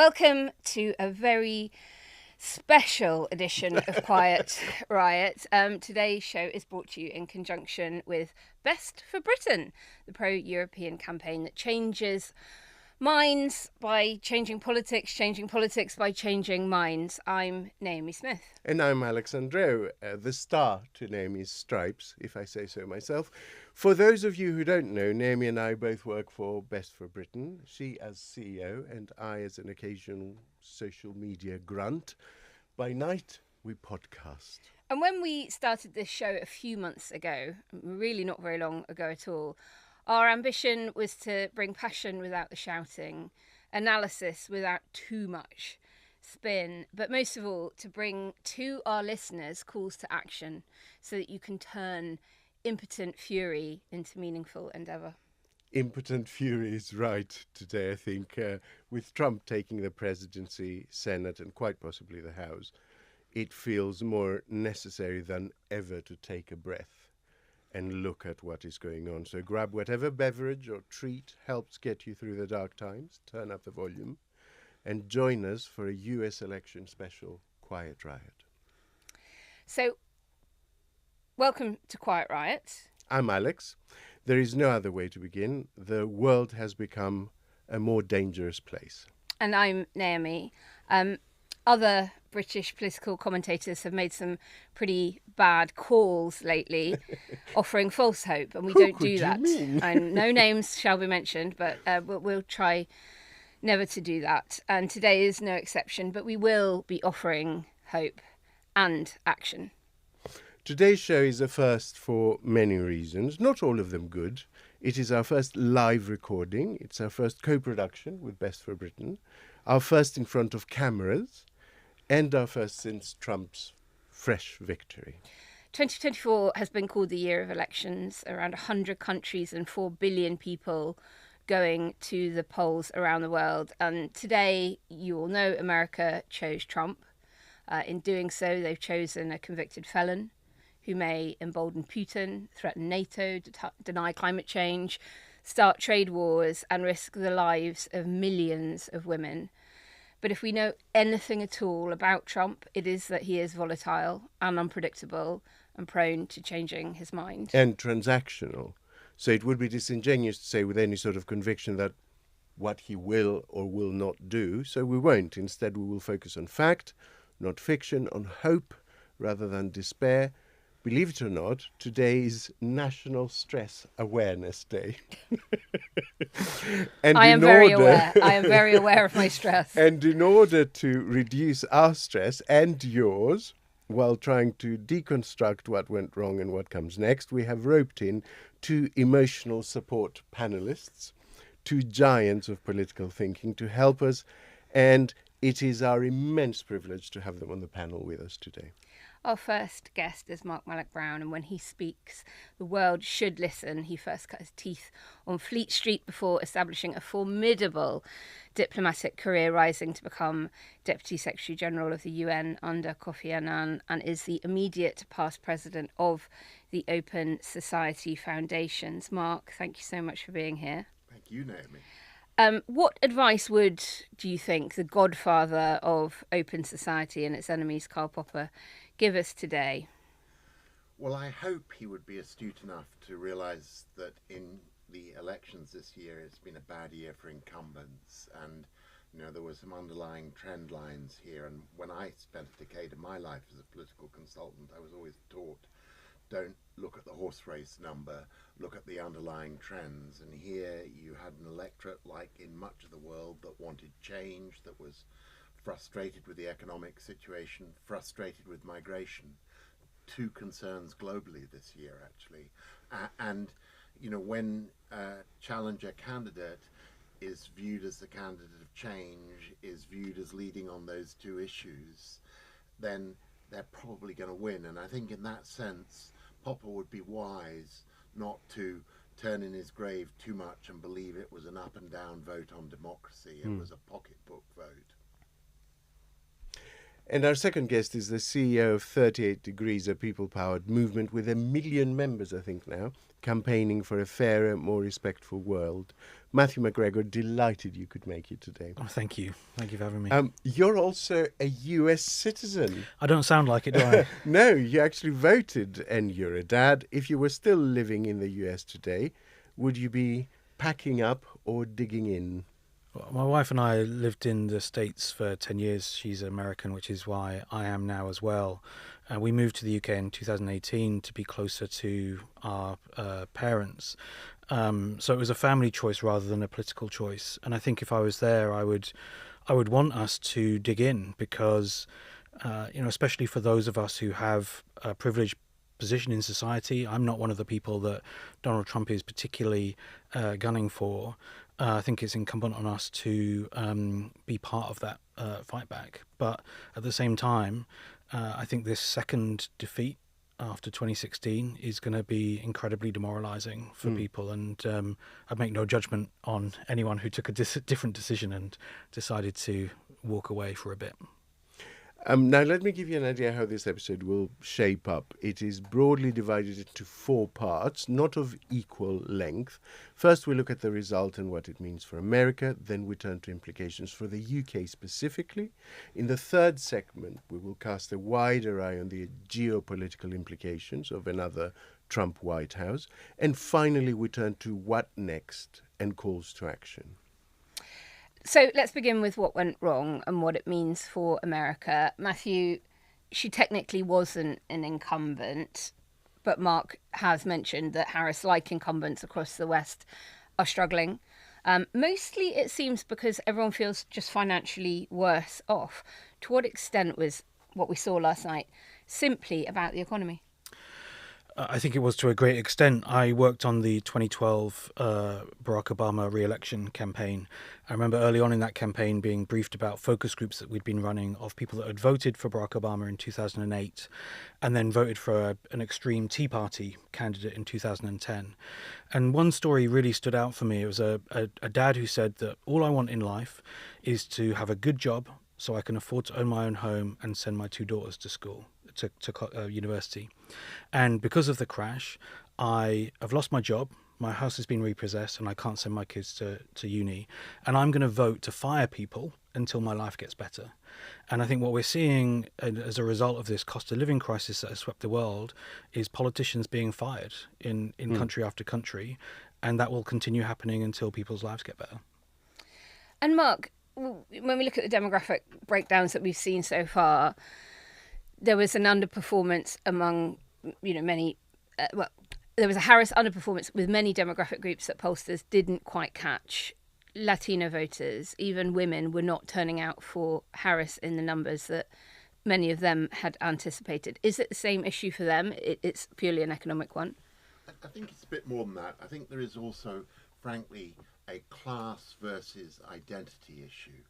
Welcome to a very special edition of Quiet Riot. Today's show is brought to you in conjunction with Best for Britain, the pro-European campaign that changes minds by changing politics by changing minds. I'm Naomi Smith. And I'm Alex, the star to Naomi's stripes, if I say so myself. For those of you who don't know, Naomi and I both work for Best for Britain, she as CEO and I as an occasional social media grunt. By night, we podcast. And when we started this show a few months ago, really not very long ago at all, our ambition was to bring passion without the shouting, analysis without too much spin, but most of all, to bring to our listeners calls to action so that you can turn impotent fury into meaningful endeavour. Impotent fury is right today, I think. With Trump taking the presidency, Senate, and quite possibly the House, it feels more necessary than ever to take a breath and look at what is going on. So grab whatever beverage or treat helps get you through the dark times, turn up the volume, and join us for a US election special, Quiet Riot. So, welcome to Quiet Riot. I'm Alex. There is no other way to begin. The world has become a more dangerous place. And I'm Naomi. Other British political commentators have made some pretty bad calls lately, offering false hope, and we don't do that. And no names shall be mentioned, but we'll try never to do that. And today is no exception, but we will be offering hope and action. Today's show is a first for many reasons, not all of them good. It is our first live recording. It's our first co-production with Best for Britain, our first in front of cameras, and our first since Trump's fresh victory. 2024 has been called the year of elections. Around 100 countries and 4 billion people going to the polls around the world. And today, you all know, America chose Trump. In doing so, they've chosen a convicted felon who may embolden Putin, threaten NATO, deny climate change, start trade wars, and risk the lives of millions of women. But if we know anything at all about Trump, it is that he is volatile and unpredictable and prone to changing his mind. And transactional. So it would be disingenuous to say with any sort of conviction that what he will or will not do. So we won't. Instead, we will focus on fact, not fiction, on hope rather than despair. Believe it or not, today is National Stress Awareness Day. And I am very aware of my stress. And in order to reduce our stress and yours, while trying to deconstruct what went wrong and what comes next, we have roped in two emotional support panelists, two giants of political thinking to help us. And it is our immense privilege to have them on the panel with us today. Our first guest is Malloch-Brown, and when he speaks, the world should listen. He first cut his teeth on Fleet Street before establishing a formidable diplomatic career, rising to become Deputy Secretary General of the UN under Kofi Annan, and is the immediate past president of the Open Society Foundations. Mark, thank you so much for being here. Thank you, Naomi. What advice do you think, the godfather of Open Society and its enemies, Karl Popper, give us today? Well, I hope he would be astute enough to realise that in the elections this year, it's been a bad year for incumbents, and there were some underlying trend lines here. And when I spent a decade of my life as a political consultant, I was always taught, don't look at the horse race number, look at the underlying trends. And here you had an electorate, like in much of the world, that wanted change, that was frustrated with the economic situation, frustrated with migration. Two concerns globally this year, actually. And when a challenger candidate is viewed as the candidate of change, is viewed as leading on those two issues, then they're probably going to win. And I think in that sense, Popper would be wise not to turn in his grave too much and believe it was an up and down vote on democracy. It was a pocketbook vote. And our second guest is the CEO of 38 Degrees, a people-powered movement with 1 million members, I think now, campaigning for a fairer, more respectful world. Matthew McGregor, delighted you could make it today. Oh, thank you. Thank you for having me. You're also a US citizen. I don't sound like it, do I? No, you actually voted and you're a dad. If you were still living in the US today, would you be packing up or digging in? Well, my wife and I lived in the States for 10 years. She's American, which is why I am now as well. We moved to the UK in 2018 to be closer to our parents. So it was a family choice rather than a political choice. And I think if I was there, I would want us to dig in because, especially for those of us who have a privileged position in society, I'm not one of the people that Donald Trump is particularly gunning for. I think it's incumbent on us to be part of that fight back. But at the same time, I think this second defeat after 2016 is going to be incredibly demoralising for people. And I'd make no judgment on anyone who took a different decision and decided to walk away for a bit. Now, let me give you an idea how this episode will shape up. It is broadly divided into 4 parts, not of equal length. First, we look at the result and what it means for America. Then we turn to implications for the UK specifically. In the third segment, we will cast a wider eye on the geopolitical implications of another Trump White House. And finally, we turn to what next and calls to action. So let's begin with what went wrong and what it means for America. Matthew, she technically wasn't an incumbent, but Mark has mentioned that Harris, like incumbents across the West, are struggling. Mostly, it seems, because everyone feels just financially worse off. To what extent was what we saw last night simply about the economy? I think it was to a great extent. I worked on the 2012 Barack Obama re-election campaign. I remember early on in that campaign being briefed about focus groups that we'd been running of people that had voted for Barack Obama in 2008 and then voted for an extreme Tea Party candidate in 2010. And one story really stood out for me. It was a dad who said that all I want in life is to have a good job so I can afford to own my own home and send my 2 daughters to school. To university. And because of the crash, I have lost my job, my house has been repossessed, and I can't send my kids to uni. And I'm going to vote to fire people until my life gets better. And I think what we're seeing as a result of this cost of living crisis that has swept the world is politicians being fired in country after country. And that will continue happening until people's lives get better. And Mark, when we look at the demographic breakdowns that we've seen so far, there was an underperformance among, many. There was a Harris underperformance with many demographic groups that pollsters didn't quite catch. Latino voters, even women, were not turning out for Harris in the numbers that many of them had anticipated. Is it the same issue for them? It's purely an economic one? I think it's a bit more than that. I think there is also, frankly, a class versus identity issue.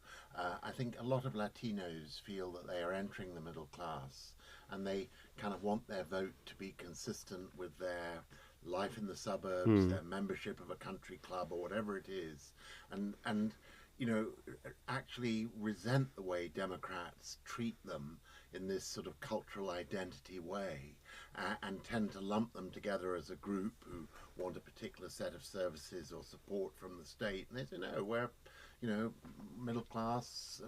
I think a lot of Latinos feel that they are entering the middle class and they kind of want their vote to be consistent with their life in the suburbs, their membership of a country club or whatever it is, and actually resent the way Democrats treat them in this sort of cultural identity way, and tend to lump them together as a group who want a particular set of services or support from the state. And they say, no, we're, middle class,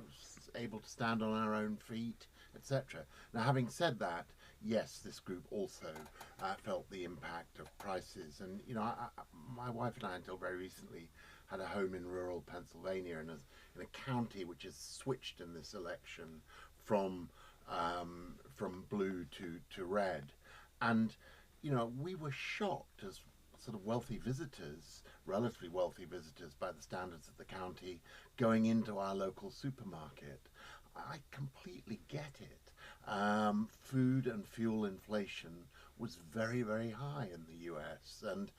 able to stand on our own feet, etc. Now, having said that, yes, this group also felt the impact of prices. And, my wife and I, until very recently, had a home in rural Pennsylvania in a county which has switched in this election from blue to red. And, we were shocked as sort of wealthy visitors, relatively wealthy visitors by the standards of the county, going into our local supermarket. I completely get it. Food and fuel inflation was very, very high in the US. And,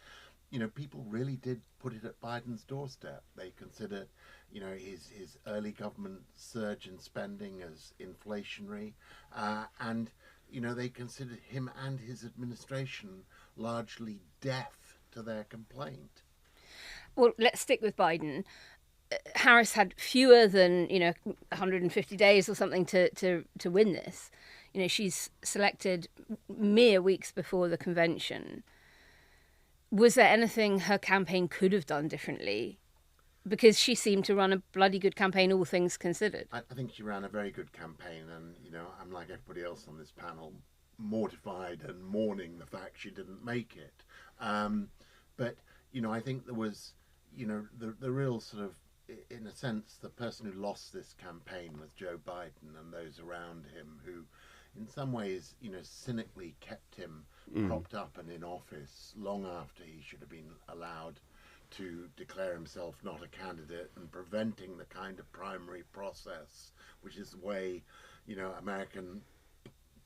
people really did put it at Biden's doorstep. They considered, his early government surge in spending as inflationary. And they considered him and his administration largely deaf to their complaint. Well, let's stick with Biden. Harris had fewer than 150 days or something to win this. She's selected mere weeks before the convention. Was there anything her campaign could have done differently? because she seemed to run a bloody good campaign, all things considered. I think she ran a very good campaign, and I'm like everybody else on this panel, mortified and mourning the fact she didn't make it. But I think there was, the real sort of, in a sense, the person who lost this campaign was Joe Biden and those around him who, in some ways, cynically kept him propped up and in office long after he should have been allowed to declare himself not a candidate, and preventing the kind of primary process, which is the way, American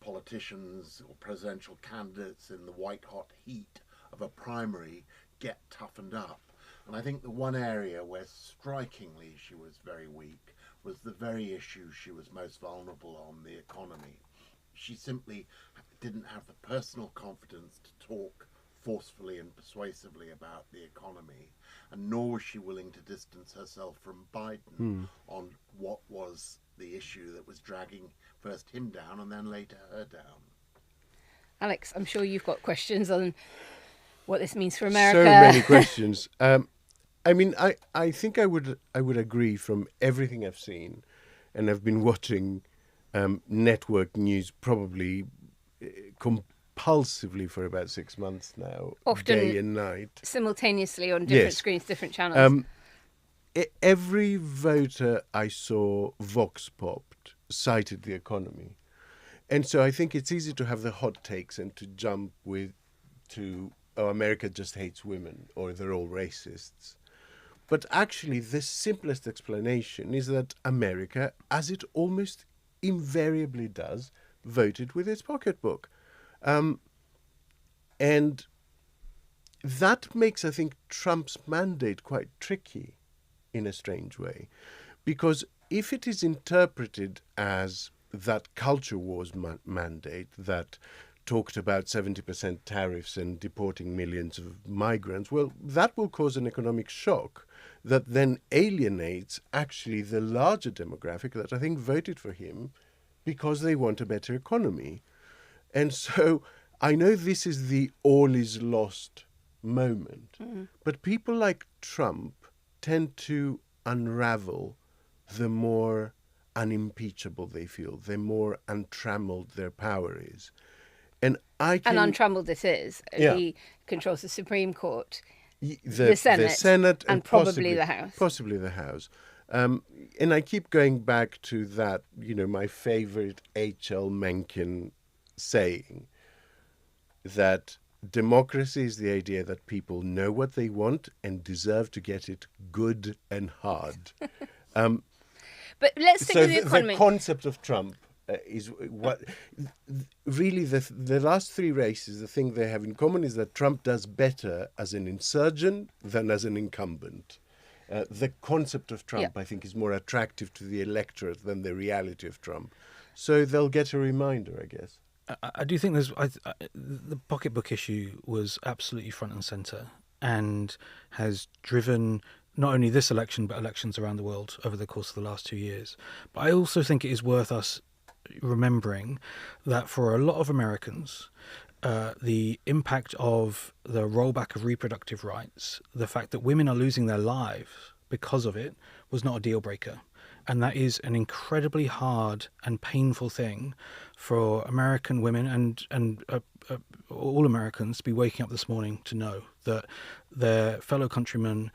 politicians or presidential candidates in the white-hot heat of a primary get toughened up. And I think the one area where strikingly she was very weak was the very issue she was most vulnerable on, the economy. She simply didn't have the personal confidence to talk forcefully and persuasively about the economy, and nor was she willing to distance herself from Biden on what was the issue that was dragging first him down and then later her down. Alex, I'm sure you've got questions on what this means for America. So many questions. I think I would agree from everything I've seen, and I've been watching network news probably compulsively for about 6 months now, often day and night, simultaneously on different screens, different channels. Every voter I saw vox popped cited the economy, and so I think it's easy to have the hot takes and to jump to America just hates women or they're all racists. But actually, the simplest explanation is that America, as it almost invariably does, voted with its pocketbook. And that makes, I think, Trump's mandate quite tricky in a strange way. Because if it is interpreted as that culture wars mandate that talked about 70% tariffs and deporting millions of migrants, well, that will cause an economic shock that then alienates actually the larger demographic that I think voted for him because they want a better economy. And so I know this is the all is lost moment, but people like Trump tend to unravel the more unimpeachable they feel, the more untrammeled their power is. And untrammeled this is. Yeah. He controls the Supreme Court, the Senate and probably the House. Possibly the House. And I keep going back to that, my favorite H.L. Mencken saying that democracy is the idea that people know what they want and deserve to get it good and hard. But let's stick with the economy. The concept of Trump is what really the last three races, the thing they have in common is that Trump does better as an insurgent than as an incumbent. The concept of Trump, I think, is more attractive to the electorate than the reality of Trump. So they'll get a reminder, I guess. I do think the pocketbook issue was absolutely front and centre and has driven not only this election but elections around the world over the course of the last 2 years. But I also think it is worth us remembering that for a lot of Americans, the impact of the rollback of reproductive rights, the fact that women are losing their lives because of it, was not a deal breaker. And that is an incredibly hard and painful thing for American women and all Americans to be waking up this morning to know that their fellow countrymen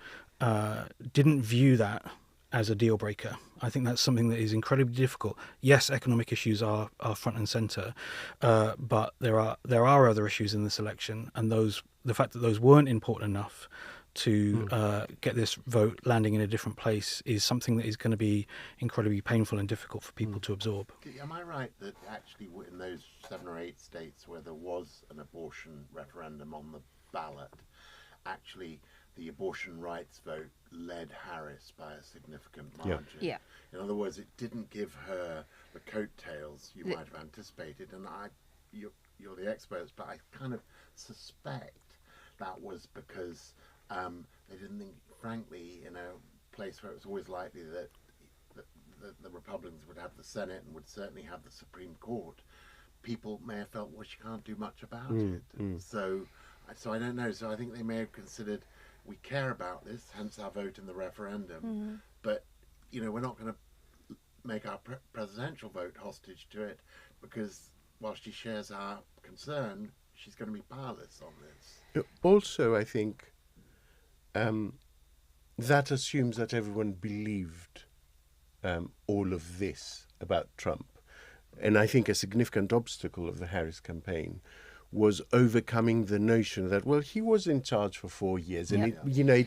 didn't view that as a deal breaker. I think that's something that is incredibly difficult. Yes, economic issues are front and centre, but there are other issues in this election, and the fact that those weren't important enough to get this vote landing in a different place is something that is going to be incredibly painful and difficult for people to absorb. Am I right that actually in those 7 or 8 states where there was an abortion referendum on the ballot, actually the abortion rights vote led Harris by a significant margin? Yeah. In other words, it didn't give her the coattails you might have anticipated. And you're the experts, but I kind of suspect that was because they didn't think, frankly, in a place where it was always likely that the Republicans would have the Senate and would certainly have the Supreme Court, people may have felt, well, she can't do much about it. So I don't know. So I think they may have considered, we care about this, hence our vote in the referendum. But, we're not going to make our presidential vote hostage to it, because while she shares our concern, she's going to be powerless on this. Also, I think that assumes that everyone believed all of this about Trump. And I think a significant obstacle of the Harris campaign was overcoming the notion that, well, he was in charge for 4 years, and it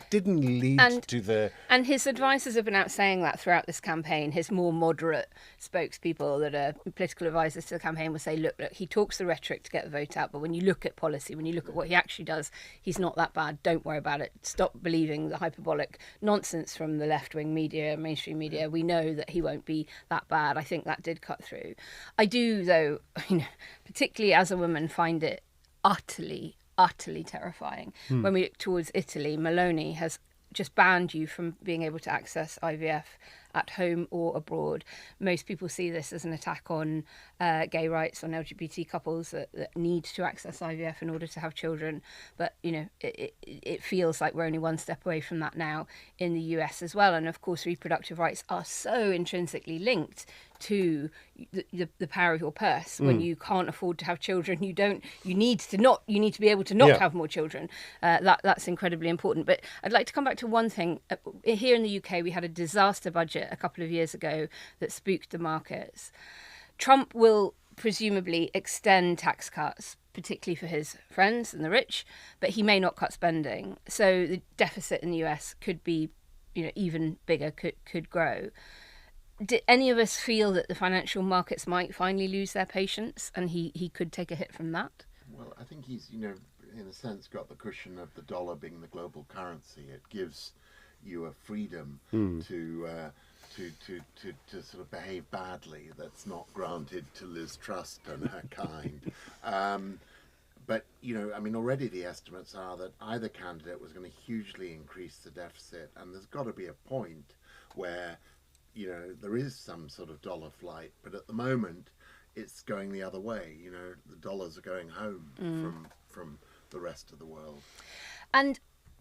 didn't lead to the... And his advisors have been out saying that throughout this campaign. His more moderate spokespeople that are political advisors to the campaign will say, look, he talks the rhetoric to get the vote out, but when you look at policy, when you look at what he actually does, he's not that bad. Don't worry about it. Stop believing the hyperbolic nonsense from the left-wing media, mainstream media. We know that he won't be that bad. I think that did cut through. I do, though, particularly as a woman, find it utterly terrifying. When we look towards Italy, Maloney has just banned you from being able to access IVF at home or abroad. Most people see this as an attack on gay rights, on LGBT couples that need to access IVF in order to have children. But, it feels like we're only one step away from that now in the US as well. And of course, reproductive rights are so intrinsically linked to the power of your purse. When you can't afford to have children, you need to be able to not have more children. That's incredibly important. But I'd like to come back to one thing. Here in the UK, we had a disaster budget a couple of years ago that spooked the markets. Trump will presumably extend tax cuts, particularly for his friends and the rich, but he may not cut spending. So the deficit in the US could be, even bigger, could grow. Did any of us feel that the financial markets might finally lose their patience and he could take a hit from that? Well, I think he's, in a sense, got the cushion of the dollar being the global currency. It gives you a freedom to sort of behave badly that's not granted to Liz Truss and her kind. But, already the estimates are that either candidate was going to hugely increase the deficit, and there's got to be a point where, there is some sort of dollar flight, but at the moment it's going the other way. The dollars are going home from the rest of the world. And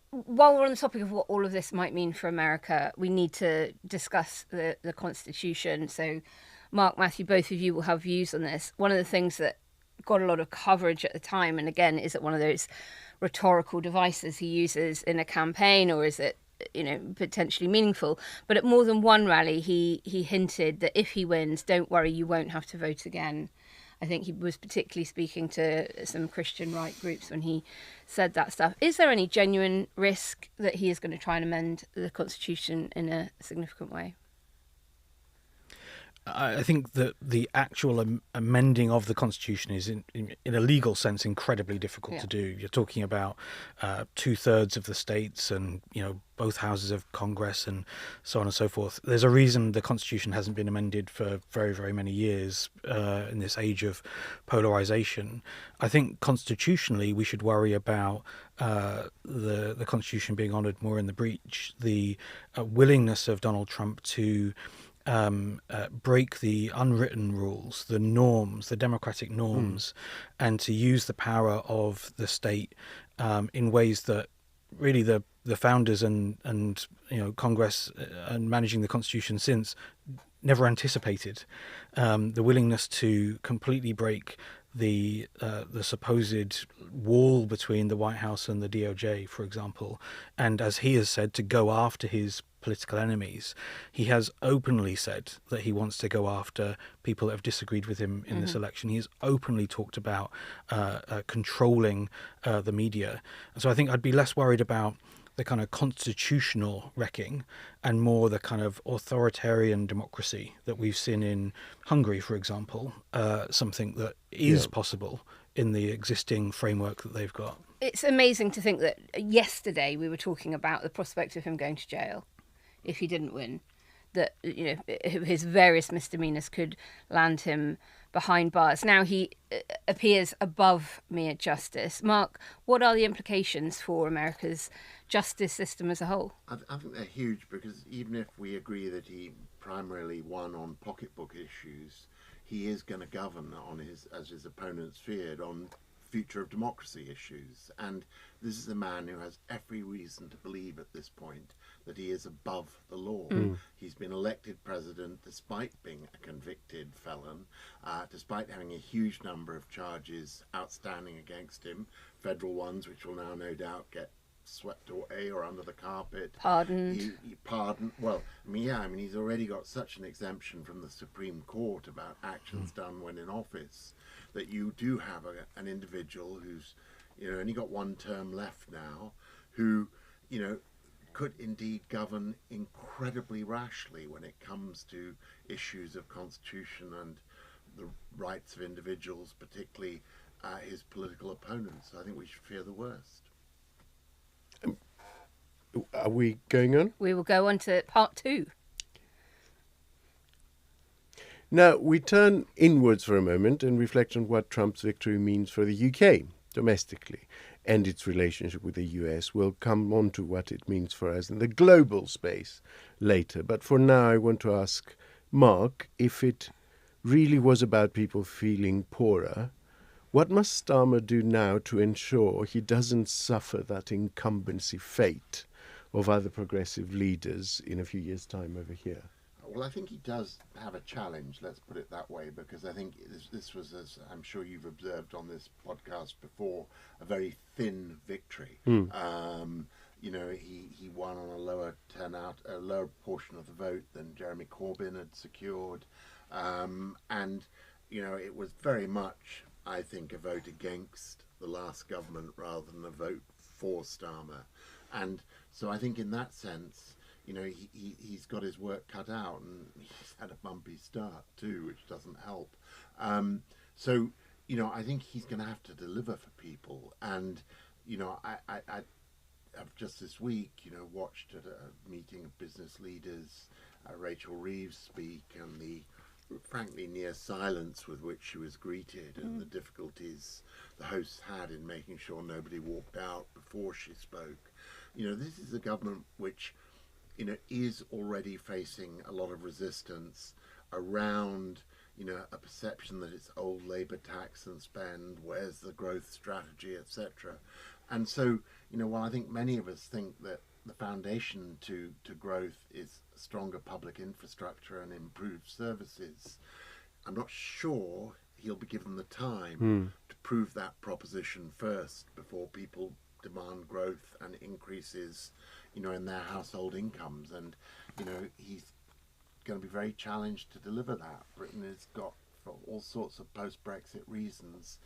while we're on the topic of what all of this might mean for America, we need to discuss the Constitution. So, Mark, Matthew, both of you will have views on this. One of the things that got a lot of coverage at the time, and again, is it one of those rhetorical devices he uses in a campaign, or is it potentially meaningful? But at more than one rally, he hinted that if he wins, don't worry, you won't have to vote again. I think he was particularly speaking to some Christian right groups when he said that stuff. Is there any genuine risk that he is going to try and amend the Constitution in a significant way? I think that the actual amending of the Constitution is, in a legal sense, incredibly difficult to do. You're talking about 2/3 of the states and, both houses of Congress and so on and so forth. There's a reason the Constitution hasn't been amended for very, very many years in this age of polarization. I think constitutionally we should worry about the Constitution being honoured more in the breach, the willingness of Donald Trump to break the unwritten rules, the norms, the democratic norms, and to use the power of the state in ways that really the founders and Congress and managing the Constitution since never anticipated. The willingness to completely break the supposed wall between the White House and the DOJ, for example, and as he has said, to go after his political enemies. He has openly said that he wants to go after people that have disagreed with him in this election. He has openly talked about controlling the media. And so I think I'd be less worried about the kind of constitutional wrecking and more the kind of authoritarian democracy that we've seen in Hungary, for example, something that is possible in the existing framework that they've got. It's amazing to think that yesterday we were talking about the prospect of him going to jail if he didn't win, that his various misdemeanors could land him behind bars. Now he appears above mere justice. Mark, what are the implications for America's justice system as a whole? I think they're huge, because even if we agree that he primarily won on pocketbook issues, he is going to govern on as his opponents feared, on future of democracy issues. And this is a man who has every reason to believe at this point that he is above the law. He's been elected president despite being a convicted felon, despite having a huge number of charges outstanding against him, federal ones which will now no doubt get swept away or under the carpet. Pardoned. Pardoned. Well, he's already got such an exemption from the Supreme Court about actions done when in office that you do have an individual who's, only got one term left now, who, could indeed govern incredibly rashly when it comes to issues of constitution and the rights of individuals, particularly his political opponents. I think we should fear the worst. Are we going on? We will go on to part 2. Now, we turn inwards for a moment and reflect on what Trump's victory means for the UK domestically and its relationship with the US. We'll come on to what it means for us in the global space later. But for now, I want to ask Mark, if it really was about people feeling poorer, what must Starmer do now to ensure he doesn't suffer that incumbency fate of other progressive leaders in a few years' time over here? Well, I think he does have a challenge, let's put it that way, because I think this was, as I'm sure you've observed on this podcast before, a very thin victory. He won on a lower turnout, a lower portion of the vote than Jeremy Corbyn had secured. It was very much, I think, a vote against the last government rather than a vote for Starmer. And so I think in that sense, he's got his work cut out, and he's had a bumpy start too, which doesn't help. I think he's going to have to deliver for people. And, I've just this week, watched at a meeting of business leaders, Rachel Reeves speak, and the frankly near silence with which she was greeted and the difficulties the hosts had in making sure nobody walked out before she spoke. This is a government which, is already facing a lot of resistance around, a perception that it's old Labour tax and spend, where's the growth strategy, etc. And so, while I think many of us think that the foundation to growth is stronger public infrastructure and improved services, I'm not sure he'll be given the time to prove that proposition first before people demand growth and increases, in their household incomes. And, he's going to be very challenged to deliver that. Britain has got, for all sorts of post-Brexit reasons,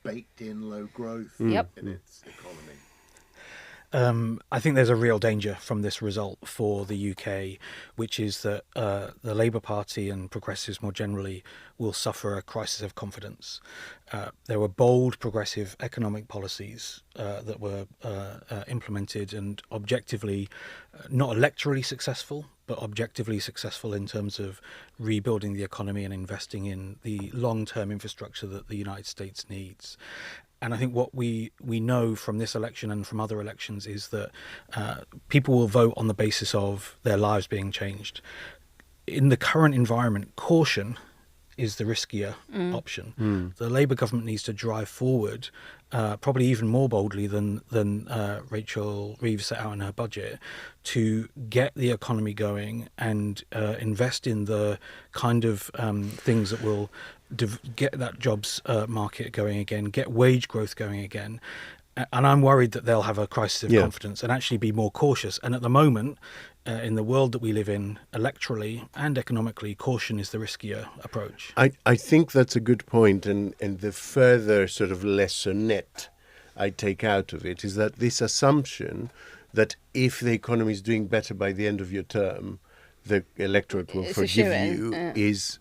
baked in low growth in its economy. I think there's a real danger from this result for the UK, which is that the Labour Party and progressives more generally will suffer a crisis of confidence. There were bold progressive economic policies that were implemented and objectively not electorally successful, but objectively successful in terms of rebuilding the economy and investing in the long-term infrastructure that the United States needs. And I think what we know from this election and from other elections is that people will vote on the basis of their lives being changed. In the current environment, caution is the riskier option. The Labour government needs to drive forward, probably even more boldly than Rachel Reeves set out in her budget, to get the economy going and invest in the kind of things that will get that jobs market going again, get wage growth going again. And I'm worried that they'll have a crisis of confidence and actually be more cautious. And at the moment, in the world that we live in, electorally and economically, caution is the riskier approach. I think that's a good point, and the further sort of lesson-net I take out of it is that this assumption that if the economy is doing better by the end of your term, the electorate will forgive you is,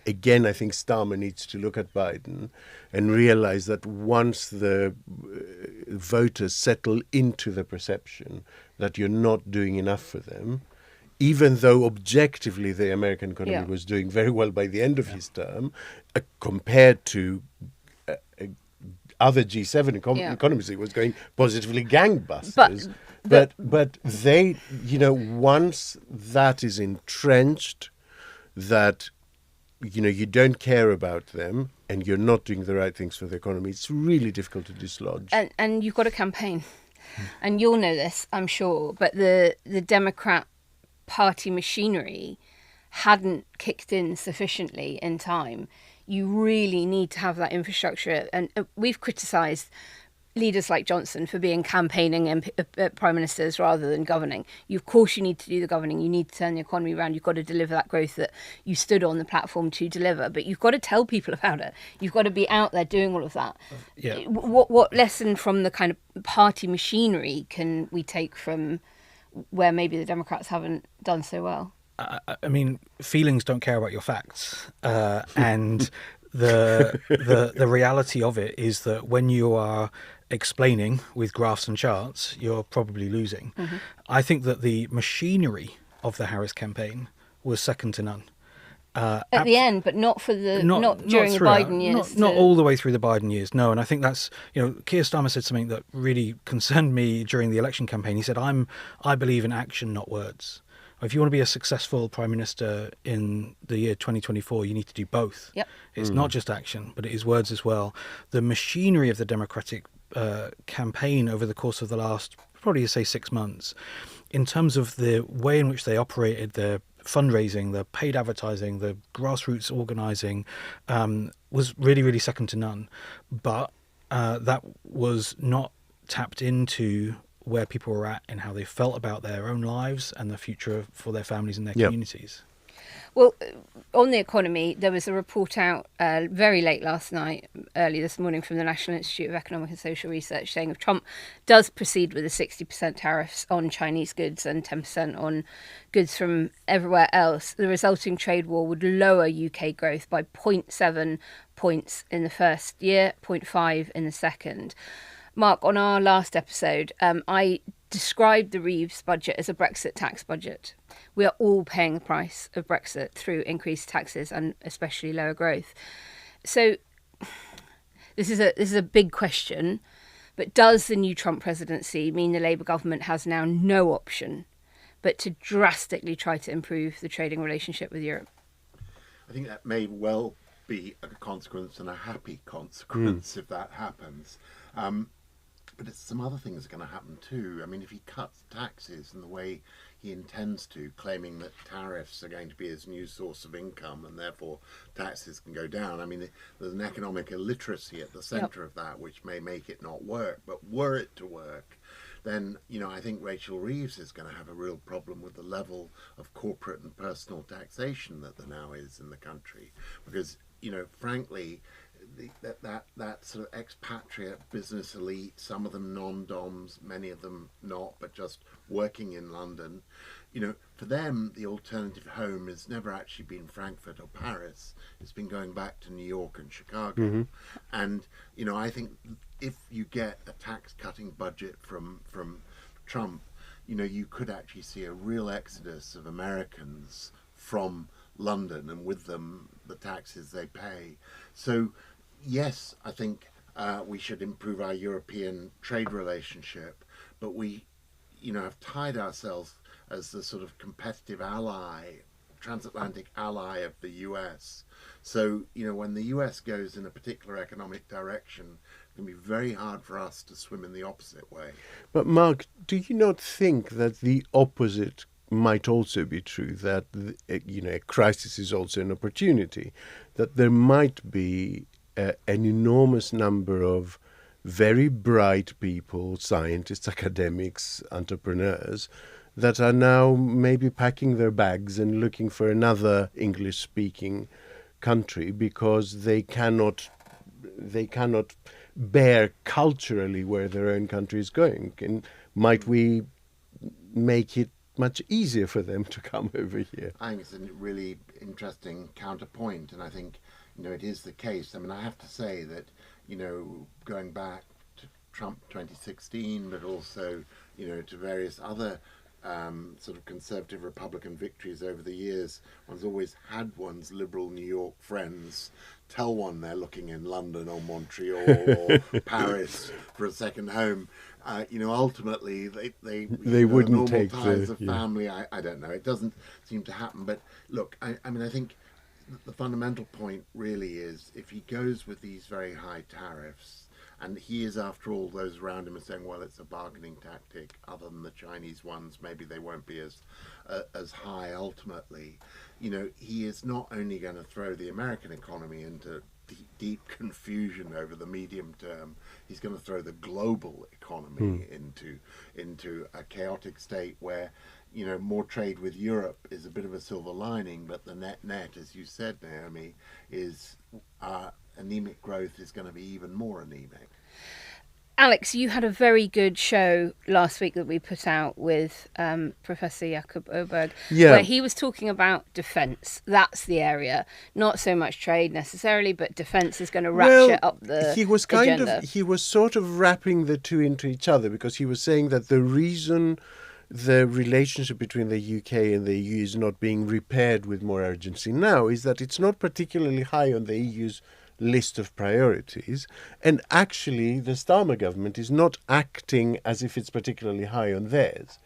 again, I think Starmer needs to look at Biden and realize that once the voters settle into the perception that you're not doing enough for them, even though objectively the American economy was doing very well by the end of his term, compared to other G7 economies, it was going positively gangbusters. But they, once that is entrenched, that you don't care about them, and you're not doing the right things for the economy, it's really difficult to dislodge. And you've got a campaign, and you'll know this, I'm sure, but the Democrat Party machinery hadn't kicked in sufficiently in time. You really need to have that infrastructure, and we've criticised leaders like Johnson for being campaigning prime ministers rather than governing. Of course, you need to do the governing. You need to turn the economy around. You've got to deliver that growth that you stood on the platform to deliver. But you've got to tell people about it. You've got to be out there doing all of that. Yeah. What lesson from the kind of party machinery can we take from where maybe the Democrats haven't done so well? I mean, feelings don't care about your facts, and the reality of it is that when you are explaining with graphs and charts, you're probably losing. Mm-hmm. I think that the machinery of the Harris campaign was second to none. At the end, but not for the not during the throughout, Biden years. Not all the way through the Biden years. No, and I think that's, Keir Starmer said something that really concerned me during the election campaign. He said, "I believe in action, not words. If you want to be a successful prime minister in the year 2024, you need to do both. Yep. It's not just action, but it is words as well. The machinery of the Democratic campaign over the course of the last, probably say 6 months, in terms of the way in which they operated, their fundraising, the paid advertising, the grassroots organising, was really, really second to none. But that was not tapped into where people were at and how they felt about their own lives and the future for their families and their communities." Well, on the economy, there was a report out very late last night, early this morning, from the National Institute of Economic and Social Research saying if Trump does proceed with the 60% tariffs on Chinese goods and 10% on goods from everywhere else, the resulting trade war would lower UK growth by 0.7 points in the first year, 0.5 in the second. Mark, on our last episode, I described the Reeves budget as a Brexit tax budget. We are all paying the price of Brexit through increased taxes and especially lower growth. So this is a big question, but does the new Trump presidency mean the Labour government has now no option but to drastically try to improve the trading relationship with Europe? I think that may well be a consequence, and a happy consequence, if that happens. But some other things are going to happen too. I mean, if he cuts taxes in the way he intends to, claiming that tariffs are going to be his new source of income and therefore taxes can go down. I mean, there's an economic illiteracy at the centre of that, which may make it not work. But were it to work, then, I think Rachel Reeves is going to have a real problem with the level of corporate and personal taxation that there now is in the country. Because, frankly, that sort of expatriate business elite, some of them non-doms, many of them not, but just working in London, for them the alternative home has never actually been Frankfurt or Paris. It's been going back to New York and Chicago. Mm-hmm. And I think if you get a tax cutting budget from Trump, you could actually see a real exodus of Americans from London, and with them the taxes they pay. So yes, I think we should improve our European trade relationship, but we, have tied ourselves as the sort of competitive ally, transatlantic ally of the US. So, when the US goes in a particular economic direction, it can be very hard for us to swim in the opposite way. But Mark, do you not think that the opposite might also be true, that a crisis is also an opportunity, that there might be an enormous number of very bright people, scientists, academics, entrepreneurs, that are now maybe packing their bags and looking for another English-speaking country because they cannot bear culturally where their own country is going? And might we make it much easier for them to come over here? I think it's a really interesting counterpoint, and I think it is the case. I mean, I have to say that going back to Trump 2016, but also to various other sort of conservative Republican victories over the years, one's always had one's liberal New York friends tell one they're looking in London or Montreal or Paris for a second home. Ultimately, they wouldn't normal take ties the of family. I don't know. It doesn't seem to happen. But look, I mean, I think the fundamental point really is if he goes with these very high tariffs, and he is, after all, those around him are saying, well, it's a bargaining tactic. Other than the Chinese ones, maybe they won't be as high ultimately. You know, he is not only going to throw the American economy into deep confusion over the medium term, he's going to throw the global economy into a chaotic state where, you know, more trade with Europe is a bit of a silver lining, but the net, as you said, Naomi, is anemic growth is going to be even more anemic. Alex, you had a very good show last week that we put out with Professor Jakob Oberg, where he was talking about defence. That's the area, not so much trade necessarily, but defence is going to ratchet up the agenda. He was sort of wrapping the two into each other, because he was saying that the reason the relationship between the UK and the EU is not being repaired with more urgency now is that it's not particularly high on the EU's list of priorities, and actually the Starmer government is not acting as if it's particularly high on theirs.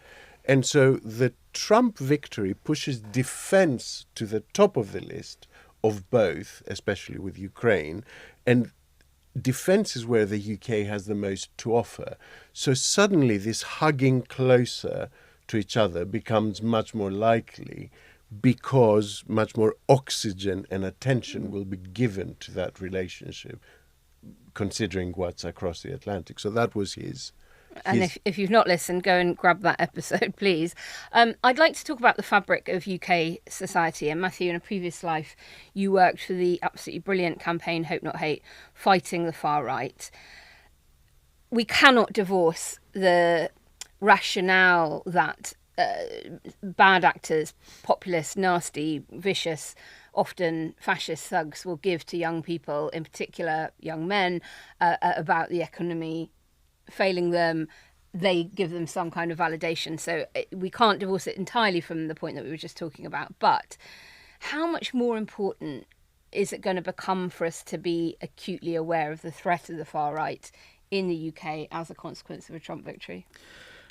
And so the Trump victory pushes defense to the top of the list of both, especially with Ukraine, and defense is where the UK has the most to offer. So suddenly this hugging closer to each other becomes much more likely, because much more oxygen and attention will be given to that relationship, considering what's across the Atlantic. So that was his. And if you've not listened, go and grab that episode, please. I'd like to talk about the fabric of UK society. And Matthew, in a previous life, you worked for the absolutely brilliant campaign Hope Not Hate, fighting the far right. We cannot divorce the rationale that bad actors, populist, nasty, vicious, often fascist thugs will give to young people, in particular young men, about the economy failing them. They give them some kind of validation. So we can't divorce it entirely from the point that we were just talking about. But how much more important is it going to become for us to be acutely aware of the threat of the far right in the UK as a consequence of a Trump victory?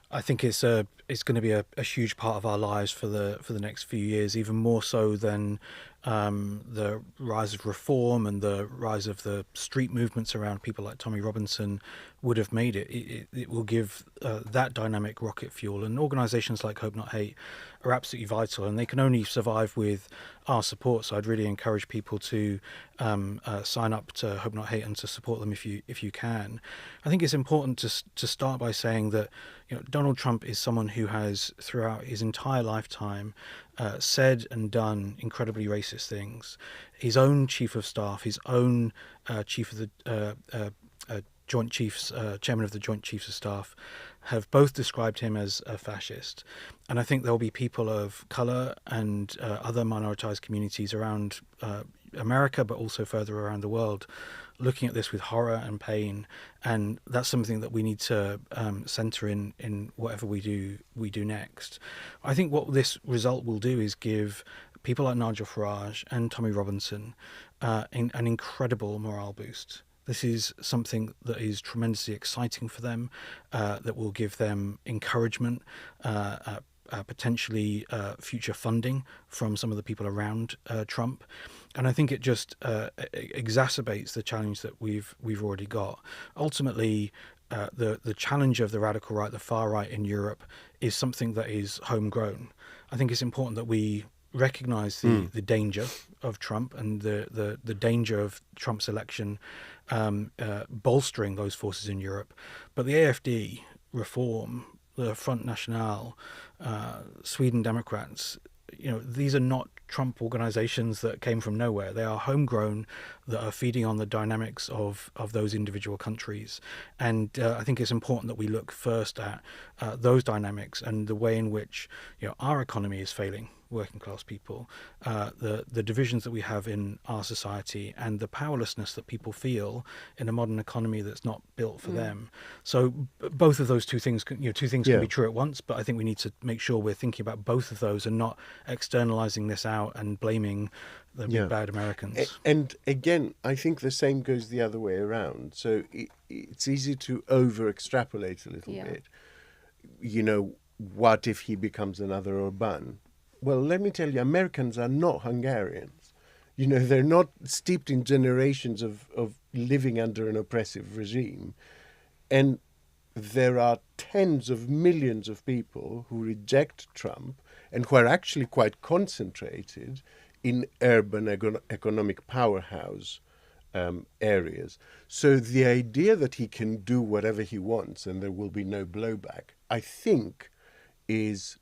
I think it's going to be a huge part of our lives for the next few years, even more so than the rise of reform and the rise of the street movements around people like Tommy Robinson would have made it. It will give that dynamic rocket fuel, and organisations like Hope Not Hate are absolutely vital, and they can only survive with our support. So I'd really encourage people to sign up to Hope Not Hate and to support them if you can. I think it's important to start by saying that, you know, Donald Trump is someone who has throughout his entire lifetime said and done incredibly racist things. His own chief of staff, his own chief of the Joint Chiefs, chairman of the Joint Chiefs of Staff, have both described him as a fascist. And I think there'll be people of colour and other minoritized communities around America, but also further around the world, looking at this with horror and pain. And that's something that we need to centre in whatever we do next. I think what this result will do is give people like Nigel Farage and Tommy Robinson an incredible morale boost. This is something that is tremendously exciting for them, that will give them encouragement, potentially future funding from some of the people around Trump. And I think it just exacerbates the challenge that we've already got. Ultimately, the challenge of the radical right, the far right in Europe, is something that is homegrown. I think it's important that we recognise the danger of Trump and the danger of Trump's election bolstering those forces in Europe. But the AfD, Reform, the Front National, Sweden Democrats, you know, these are not Trump organizations that came from nowhere. They are homegrown, that are feeding on the dynamics of those individual countries. And I think it's important that we look first at those dynamics and the way in which, you know, our economy is failing working class people, the divisions that we have in our society, and the powerlessness that people feel in a modern economy that's not built for them. So both of those two things can be true at once, but I think we need to make sure we're thinking about both of those and not externalizing this out and blaming the bad Americans. And again, I think the same goes the other way around. So it's easy to over extrapolate a little bit. You know, what if he becomes another Orban? Well, let me tell you, Americans are not Hungarians. They're not steeped in generations of living under an oppressive regime. And there are tens of millions of people who reject Trump and who are actually quite concentrated in urban economic powerhouse areas. So the idea that he can do whatever he wants and there will be no blowback, I think, is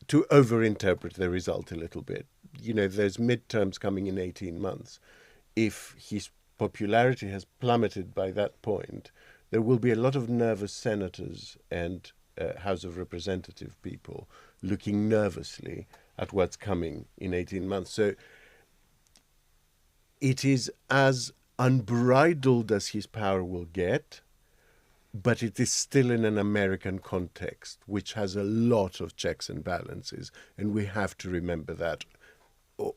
to overinterpret the result a little bit. There's midterms coming in 18 months. If his popularity has plummeted by that point, there will be a lot of nervous senators and House of Representative people looking nervously at what's coming in 18 months. So it is as unbridled as his power will get, but it is still in an American context, which has a lot of checks and balances, and we have to remember that,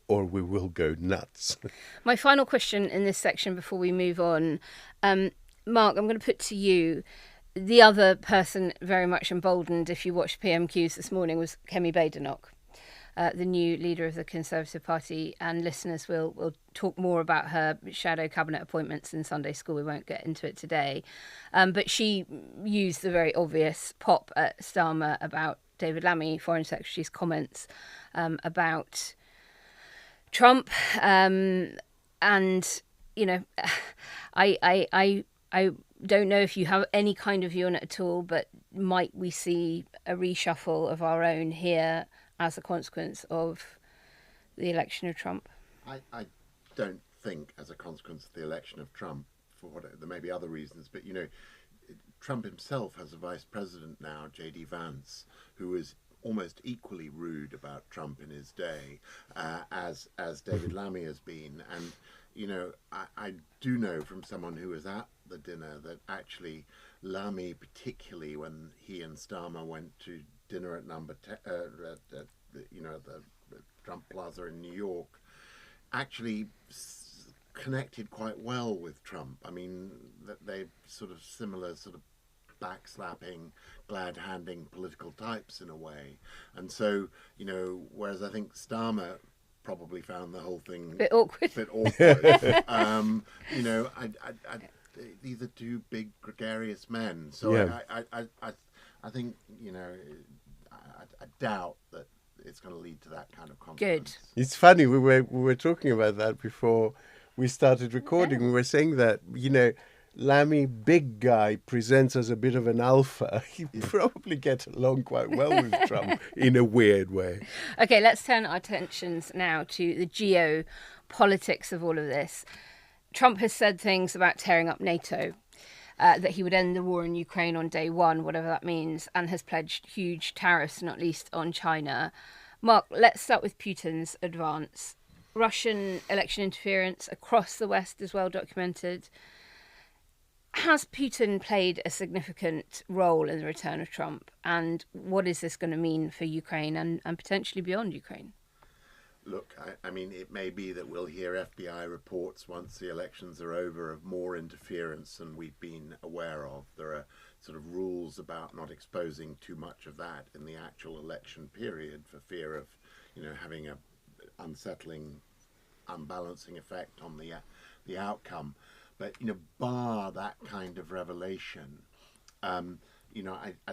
or we will go nuts. My final question in this section before we move on, Mark, I'm going to put to you, the other person very much emboldened, if you watched PMQs this morning, was Kemi Badenoch, the new leader of the Conservative Party, and listeners will talk more about her shadow cabinet appointments in Sunday school. We won't get into it today. But she used the very obvious pop at Starmer about David Lammy, Foreign Secretary's comments about Trump. And, I don't know if you have any kind of view on it at all, but might we see a reshuffle of our own here as a consequence of the election of Trump? I don't think as a consequence of the election of Trump, there may be other reasons, but Trump himself has a vice president now, J.D. Vance, who is almost equally rude about Trump in his day as David Lammy has been. And I do know from someone who was at the dinner that actually Lammy, particularly when he and Starmer went to dinner at the Trump Plaza in New York, actually connected quite well with Trump. I mean, they sort of similar sort of backslapping, glad-handing political types in a way. And so, whereas I think Starmer probably found the whole thing a bit awkward. These are two big gregarious men. So yeah. I think, I doubt that it's going to lead to that kind of consequence. Good. It's funny, we were talking about that before we started recording. Yeah. We were saying that, Lammy, big guy, presents as a bit of an alpha. He probably gets along quite well with Trump in a weird way. Okay, let's turn our attentions now to the geopolitics of all of this. Trump has said things about tearing up NATO, that he would end the war in Ukraine on day one, whatever that means, and has pledged huge tariffs, not least on China. Mark, let's start with Putin's advance. Russian election interference across the West is well documented. Has Putin played a significant role in the return of Trump? And what is this going to mean for Ukraine and potentially beyond Ukraine? Look, I mean, it may be that we'll hear FBI reports once the elections are over of more interference than we've been aware of. There are sort of rules about not exposing too much of that in the actual election period for fear of, having a unsettling, unbalancing effect on the outcome. But, bar that kind of revelation, I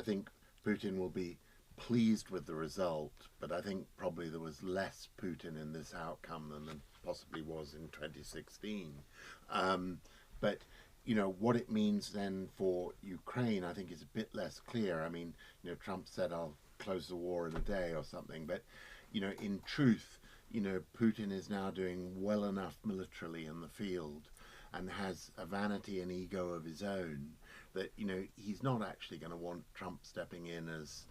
think Putin will be pleased with the result, but I think probably there was less Putin in this outcome than there possibly was in 2016. But, what it means then for Ukraine, I think is a bit less clear. I mean, Trump said, I'll close the war in a day or something. But, in truth, Putin is now doing well enough militarily in the field and has a vanity and ego of his own that, he's not actually going to want Trump stepping in as,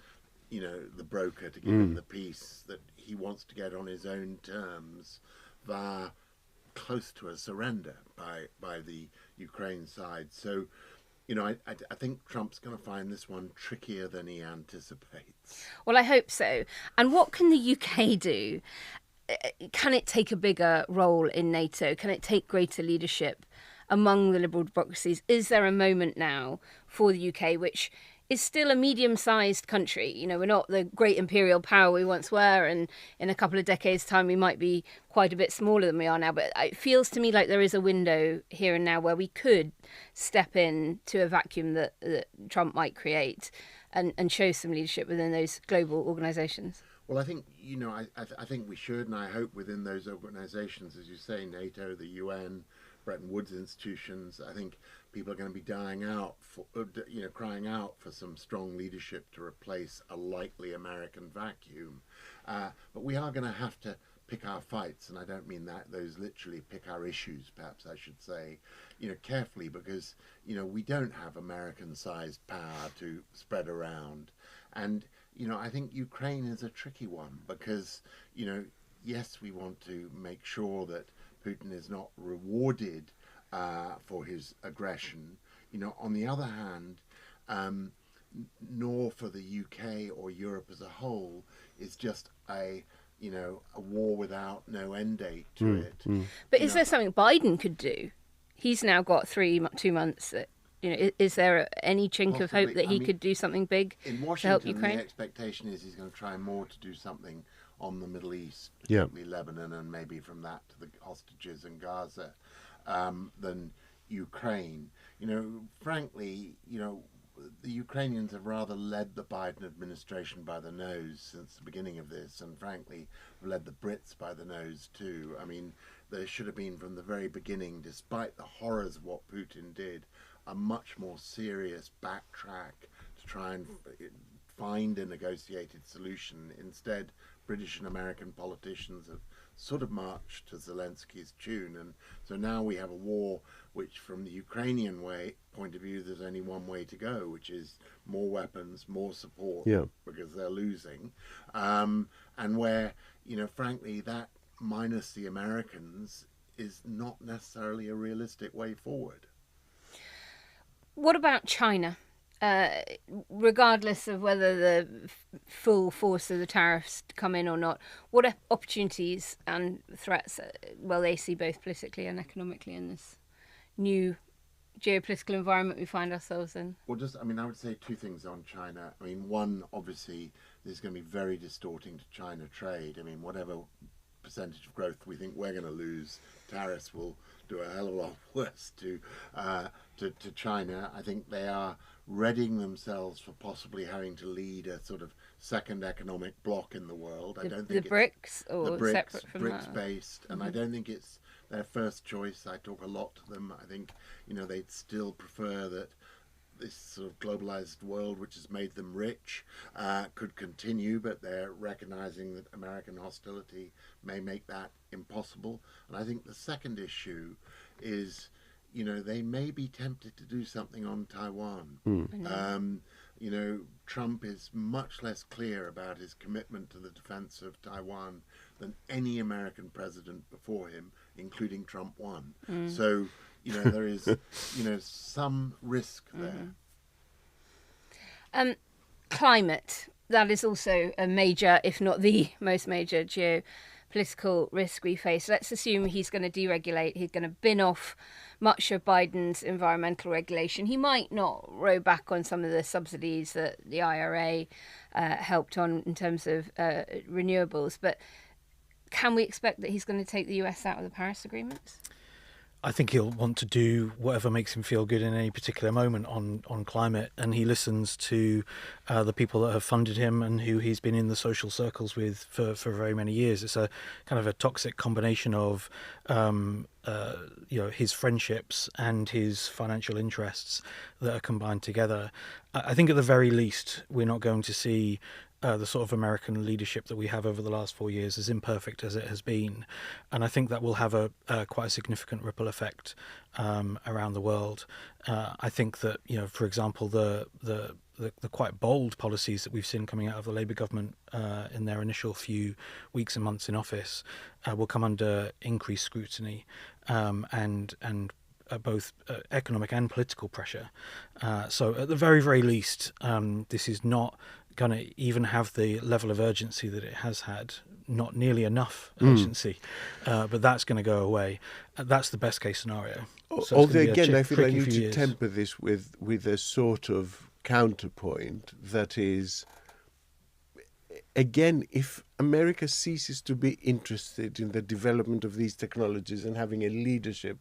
the broker to give him the peace that he wants to get on his own terms via close to a surrender by the Ukraine side. So, I think Trump's going to find this one trickier than he anticipates. Well, I hope so. And what can the UK do? Can it take a bigger role in NATO? Can it take greater leadership among the liberal democracies? Is there a moment now for the UK which is still a medium-sized country. You know, we're not the great imperial power we once were, and in a couple of decades' time we might be quite a bit smaller than we are now. But it feels to me like there is a window here and now where we could step in to a vacuum that Trump might create and show some leadership within those global organisations. Well, I think, I think we should, and I hope within those organisations, as you say, NATO, the UN, Bretton Woods institutions, I think people are going to be crying out for some strong leadership to replace a likely American vacuum. But we are going to have to pick our fights, and I don't mean those literally, pick our issues, perhaps I should say, carefully, because, we don't have American-sized power to spread around. And, I think Ukraine is a tricky one because, yes, we want to make sure that Putin is not rewarded for his aggression. On the other hand, nor for the UK or Europe as a whole is just a war without no end date to it. But is there something Biden could do? He's now got 2 months. Is there any chink of hope that he could do something big in Washington, to help Ukraine? The expectation is he's going to try more to do something on the Middle East, particularly Lebanon, and maybe from that to the hostages in Gaza, than Ukraine. Frankly, the Ukrainians have rather led the Biden administration by the nose since the beginning of this, and frankly, have led the Brits by the nose too. I mean, there should have been from the very beginning, despite the horrors of what Putin did, a much more serious backtrack to try and find a negotiated solution. Instead, British and American politicians have sort of marched to Zelensky's tune, and so now we have a war which, from the Ukrainian point of view, there's only one way to go, which is more weapons, more support, because they're losing, and where, frankly, that minus the Americans is not necessarily a realistic way forward. What about China? Regardless of whether the full force of the tariffs come in or not, what opportunities and threats will they see both politically and economically in this new geopolitical environment we find ourselves in? Well, I would say two things on China. I mean, one, obviously, this is going to be very distorting to China trade. I mean, whatever percentage of growth we think we're going to lose, tariffs will do a hell of a lot worse to China. I think they are readying themselves for possibly having to lead a sort of second economic bloc in the world. I don't think the BRICS or the BRICS, separate from BRICS that? based, and I don't think it's their first choice. I talk a lot to them. I think they'd still prefer that this sort of globalized world, which has made them rich, could continue, but they're recognizing that American hostility may make that impossible. And I think the second issue is, they may be tempted to do something on Taiwan. Trump is much less clear about his commitment to the defense of Taiwan than any American president before him, including Trump 1. So, there is, some risk there. Climate, that is also a major, if not the most major, geopolitical risk we face. Let's assume he's going to deregulate. He's going to bin off much of Biden's environmental regulation. He might not row back on some of the subsidies that the IRA helped on in terms of renewables, but can we expect that he's going to take the US out of the Paris agreements? I think he'll want to do whatever makes him feel good in any particular moment on climate, and he listens to the people that have funded him and who he's been in the social circles with for very many years. It's a kind of a toxic combination of his friendships and his financial interests that are combined together. I think at the very least we're not going to see the sort of American leadership that we have over the last 4 years, as imperfect as it has been, and I think that will have a quite a significant ripple effect around the world. I think that for example, the quite bold policies that we've seen coming out of the Labour government in their initial few weeks and months in office will come under increased scrutiny and both economic and political pressure. So at the very, very least, this is not going to even have the level of urgency that it has had, not nearly enough urgency, but that's going to go away. That's the best case scenario. So although again, I feel I need to temper this with a sort of counterpoint that is, again, if America ceases to be interested in the development of these technologies and having a leadership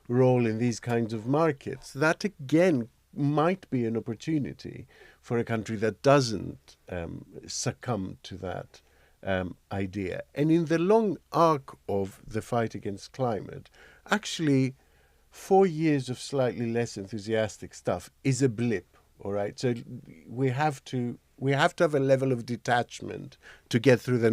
role in these kinds of markets, that again might be an opportunity for a country that doesn't succumb to that idea. And in the long arc of the fight against climate, actually 4 years of slightly less enthusiastic stuff is a blip, all right? So we have to have a level of detachment to get through the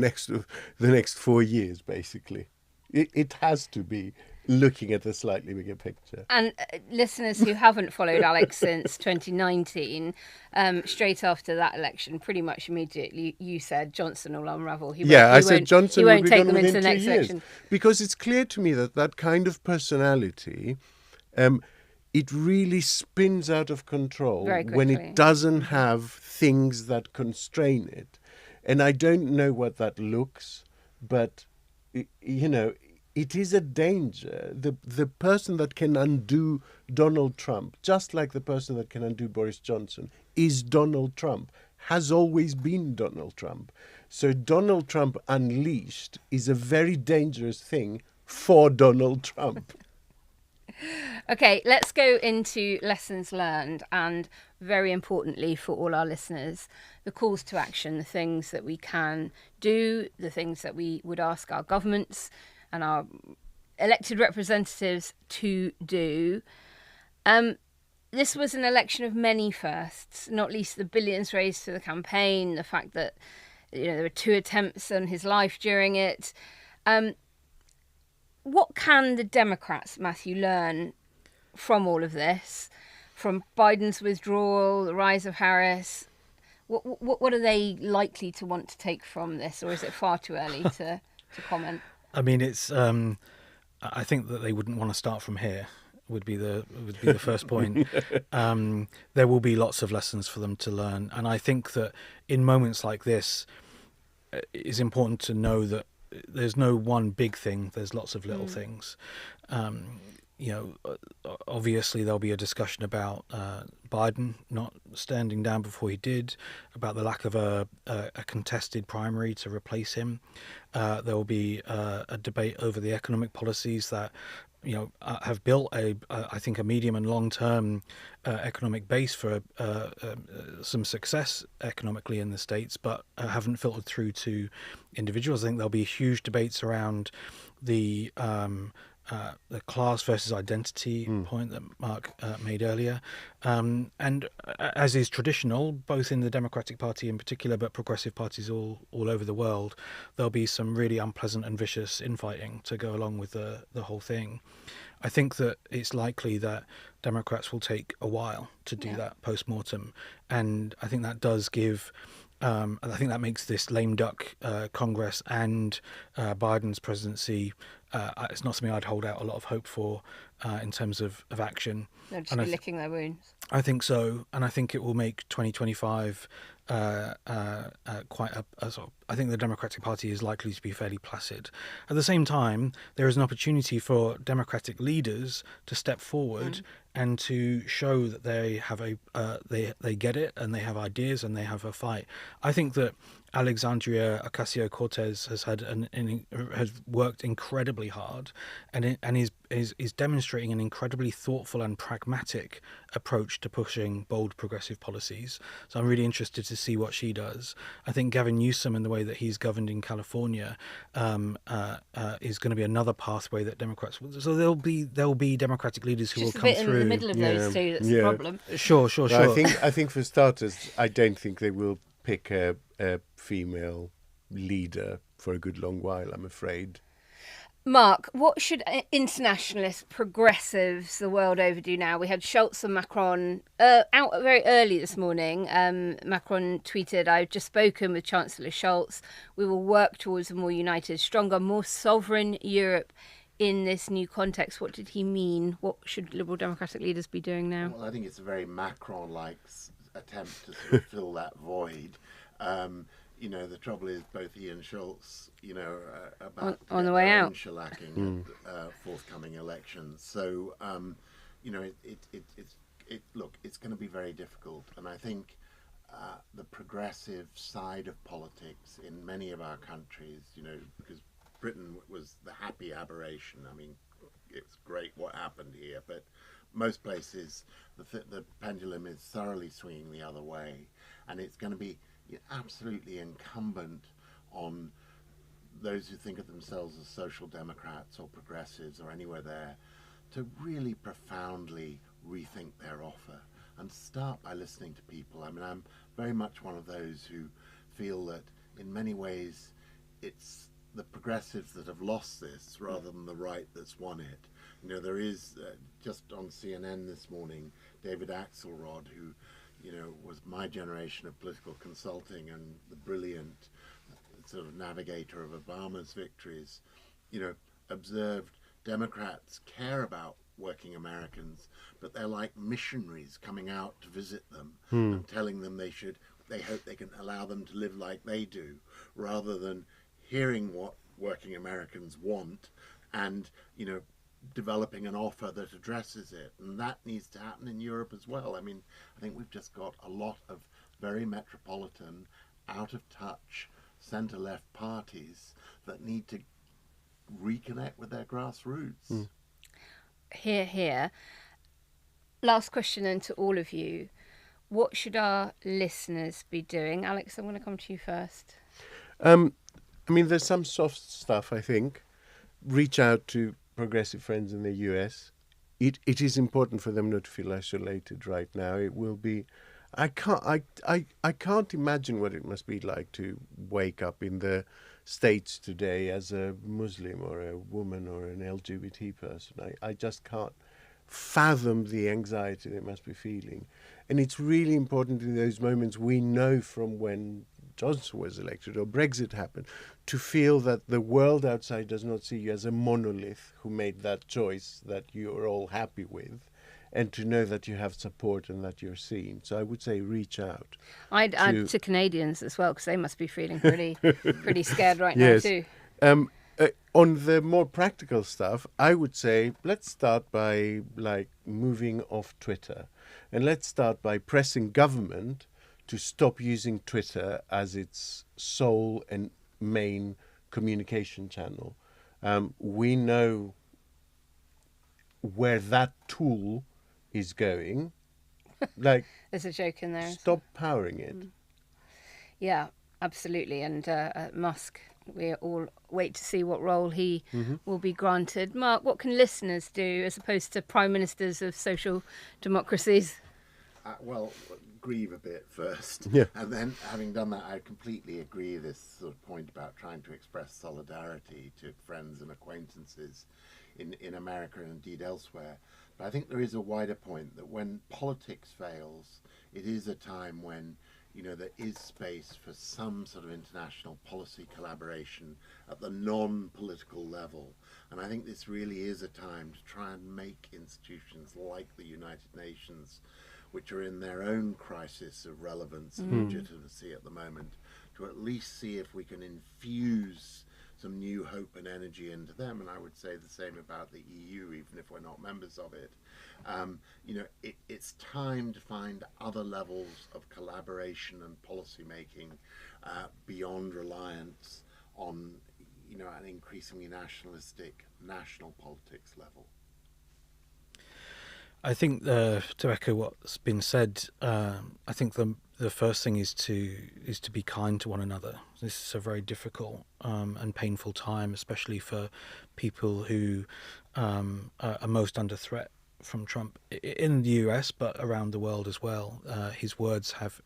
next 4 years, basically. It has to be looking at the slightly bigger picture. And listeners who haven't followed Alex since 2019, straight after that election, pretty much immediately, you said Johnson will unravel. I said Johnson will be take gone them into within the 2 next years. election. Because it's clear to me that that kind of personality, it really spins out of control when it doesn't have things that constrain it. And I don't know what that looks, but, you know, it is a danger. The person that can undo Donald Trump, just like the person that can undo Boris Johnson, is Donald Trump, has always been Donald Trump. So Donald Trump unleashed is a very dangerous thing for Donald Trump. Okay, let's go into lessons learned, and very importantly for all our listeners, the calls to action, the things that we can do, the things that we would ask our governments and our elected representatives to do. This was an election of many firsts, not least the billions raised for the campaign, the fact that there were 2 attempts on his life during it. What can the Democrats, Matthew, learn from all of this, from Biden's withdrawal, the rise of Harris? What are they likely to want to take from this, or is it far too early to comment? I mean, it's. I think that they wouldn't want to start from here. Would be the first point. There will be lots of lessons for them to learn, and I think that in moments like this, it's important to know that there's no one big thing. There's lots of little things. Obviously there'll be a discussion about Biden not standing down before he did, about the lack of a contested primary to replace him. There will be a debate over the economic policies that have built I think a medium and long term economic base for some success economically in the States, but haven't filtered through to individuals. I think there'll be huge debates around the class versus identity point that Mark made earlier. And as is traditional, both in the Democratic Party in particular, but progressive parties all over the world, there'll be some really unpleasant and vicious infighting to go along with the whole thing. I think that it's likely that Democrats will take a while to do that post-mortem. And I think that does give... I think that makes this lame duck Congress and Biden's presidency, it's not something I'd hold out a lot of hope for in terms of action. They'll just be licking their wounds. I think so, and I think it will make 2025 quite a sort of, I think the Democratic Party is likely to be fairly placid. At the same time, there is an opportunity for Democratic leaders to step forward and to show that they have they get it and they have ideas and they have a fight. I think that Alexandria Ocasio-Cortez has worked incredibly hard and is demonstrating an incredibly thoughtful and pragmatic approach to pushing bold progressive policies. So I'm really interested to see what she does. I think Gavin Newsom and the way that he's governed in California is going to be another pathway that Democrats will. So there'll be Democratic leaders who will come through. In the middle of those two, that's the problem. Sure. I think for starters, I don't think they will pick a female leader for a good long while, I'm afraid. Mark, what should internationalist progressives the world over do now? We had Scholz and Macron out very early this morning. Macron tweeted, "I've just spoken with Chancellor Scholz. We will work towards a more united, stronger, more sovereign Europe in this new context." What did he mean? What should Liberal Democratic leaders be doing now? Well, I think it's a very Macron-like attempt to sort of fill that void. The trouble is both he and Scholz, are about on the way out, shellacking at forthcoming elections. So, it's it's going to be very difficult, and I think the progressive side of politics in many of our countries, because Britain was the happy aberration. I mean, it's great what happened here, but most places the pendulum is thoroughly swinging the other way, and it's going to be absolutely incumbent on those who think of themselves as social democrats or progressives or anywhere there to really profoundly rethink their offer and start by listening to people. I mean, I'm very much one of those who feel that in many ways it's the progressives that have lost this rather than the right that's won it. There is, just on CNN this morning, David Axelrod, who, was my generation of political consulting and the brilliant sort of navigator of Obama's victories, observed Democrats care about working Americans, but they're like missionaries coming out to visit them and telling them they hope they can allow them to live like they do, rather than hearing what working Americans want and, developing an offer that addresses it. And that needs to happen in Europe as well. I mean, I think we've just got a lot of very metropolitan, out of touch, centre-left parties that need to reconnect with their grassroots. Hear, hear. Last question then to all of you. What should our listeners be doing? Alex, I'm going to come to you first. I mean, there's some soft stuff, I think. Reach out to progressive friends in the US. It is important for them not to feel isolated right now. It will be... I can't imagine what it must be like to wake up in the States today as a Muslim or a woman or an LGBT person. I just can't fathom the anxiety they must be feeling. And it's really important in those moments, we know from when Johnson was elected or Brexit happened, to feel that the world outside does not see you as a monolith who made that choice that you're all happy with, and to know that you have support and that you're seen. So I would say reach out. I'd add to Canadians as well, because they must be feeling pretty scared right now too. On the more practical stuff, I would say let's start by moving off Twitter, and let's start by pressing government to stop using Twitter as its sole and main communication channel. We know where that tool is going. There's a joke in there. Stop powering it. Yeah, absolutely. And Musk, we all wait to see what role he will be granted. Mark, what can listeners do as opposed to prime ministers of social democracies? Well, grieve a bit first. Yeah. And then, having done that, I completely agree this sort of point about trying to express solidarity to friends and acquaintances in America and indeed elsewhere. But I think there is a wider point that when politics fails, it is a time when, there is space for some sort of international policy collaboration at the non-political level. And I think this really is a time to try and make institutions like the United Nations, which are in their own crisis of relevance and legitimacy at the moment, to at least see if we can infuse some new hope and energy into them. And I would say the same about the EU, even if we're not members of it. It's time to find other levels of collaboration and policy making beyond reliance on, an increasingly nationalistic national politics level. I think to echo what's been said, I think the first thing is to be kind to one another. This is a very difficult and painful time, especially for people who are most under threat from Trump in the US, but around the world as well. His words have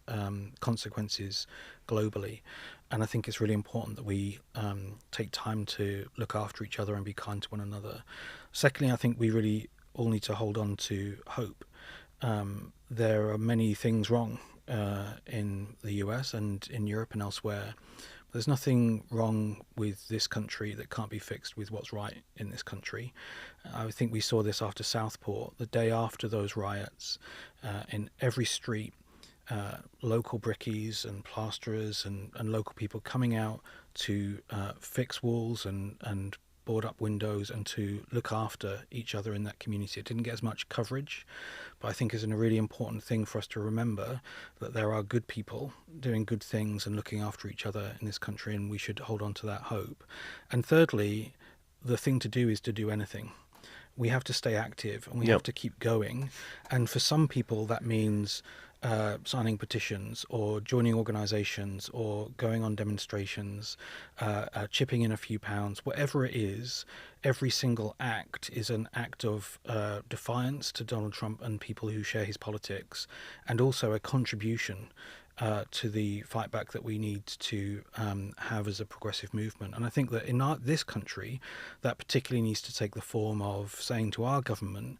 consequences globally, and I think it's really important that we take time to look after each other and be kind to one another. Secondly, I think we really all need to hold on to hope. There are many things wrong in the US and in Europe and elsewhere. There's nothing wrong with this country that can't be fixed with what's right in this country. I think we saw this after Southport. The day after those riots, in every street, local brickies and plasterers and local people coming out to fix walls and board up windows and to look after each other in that community. It didn't get as much coverage, But I think it's a really important thing for us to remember that there are good people doing good things and looking after each other in this country, and we should hold on to that hope. And thirdly, the thing to do is to do anything. We have to stay active, and we have to keep going. And for some people, that means signing petitions or joining organisations or going on demonstrations, chipping in a few pounds, whatever it is. Every single act is an act of defiance to Donald Trump and people who share his politics, and also a contribution to the fight back that we need to have as a progressive movement. And I think that in this country, that particularly needs to take the form of saying to our government,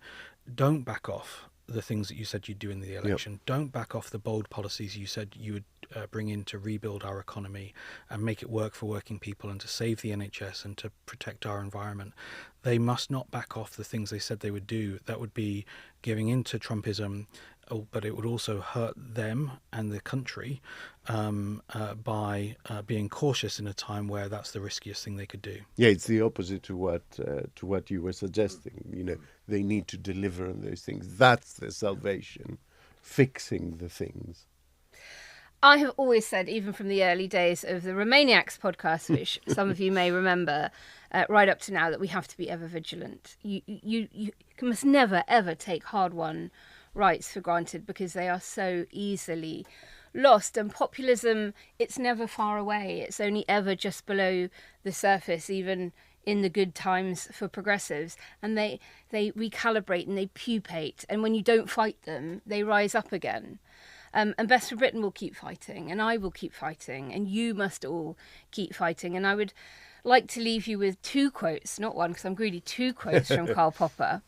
don't back off the things that you said you'd do in the election. Don't back off the bold policies you said you would bring in to rebuild our economy and make it work for working people and to save the NHS and to protect our environment. They must not back off the things they said they would do. That would be giving in to Trumpism, but it would also hurt them and the country by being cautious in a time where that's the riskiest thing they could do. Yeah, it's the opposite to what you were suggesting. You know, they need to deliver on those things. That's their salvation, fixing the things. I have always said, even from the early days of the Romaniacs podcast, which some of you may remember, right up to now, that we have to be ever vigilant. You must never, ever take hard-won rights for granted, because they are so easily lost. And populism, it's never far away. It's only ever just below the surface, even in the good times for progressives. And they recalibrate and they pupate. And when you don't fight them, they rise up again. And Best for Britain will keep fighting, and I will keep fighting, and you must all keep fighting. And I would like to leave you with two quotes, not one, because I'm greedy, two quotes from Karl Popper,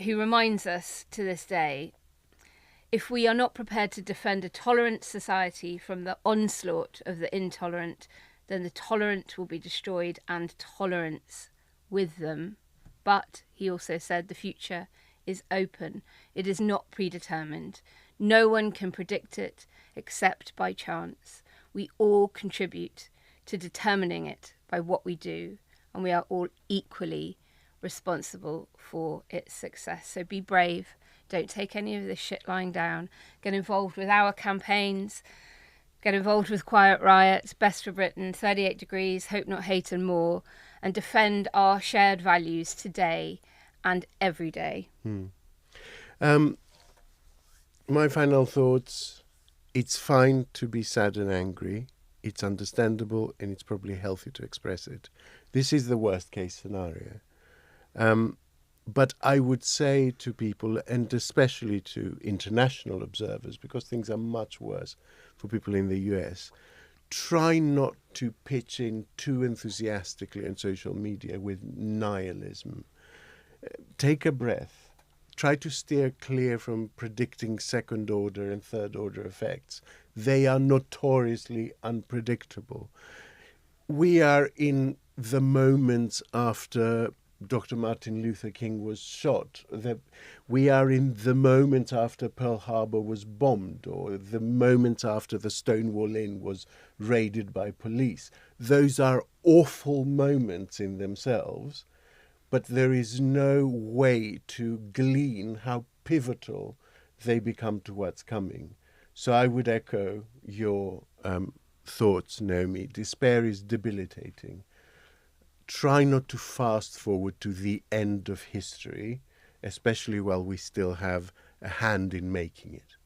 who reminds us to this day, if we are not prepared to defend a tolerant society from the onslaught of the intolerant, then the tolerant will be destroyed and tolerance with them. But, he also said, the future is open. It is not predetermined. No one can predict it except by chance. We all contribute to determining it by what we do, and we are all equally responsible for its success. So be brave. Don't take any of this shit lying down. Get involved with our campaigns. Get involved with Quiet Riot, Best for Britain, 38 Degrees, Hope Not Hate and more, and defend our shared values today and every day. My final thoughts, it's fine to be sad and angry. It's understandable, and it's probably healthy to express it. This is the worst case scenario. But I would say to people, and especially to international observers, because things are much worse for people in the US, try not to pitch in too enthusiastically on social media with nihilism. Take a breath. Try to steer clear from predicting second-order and third-order effects. They are notoriously unpredictable. We are in the moments after Dr. Martin Luther King was shot. We are in the moment after Pearl Harbor was bombed, or the moment after the Stonewall Inn was raided by police. Those are awful moments in themselves. But there is no way to glean how pivotal they become to what's coming. So I would echo your thoughts, Naomi. Despair is debilitating. Try not to fast forward to the end of history, especially while we still have a hand in making it.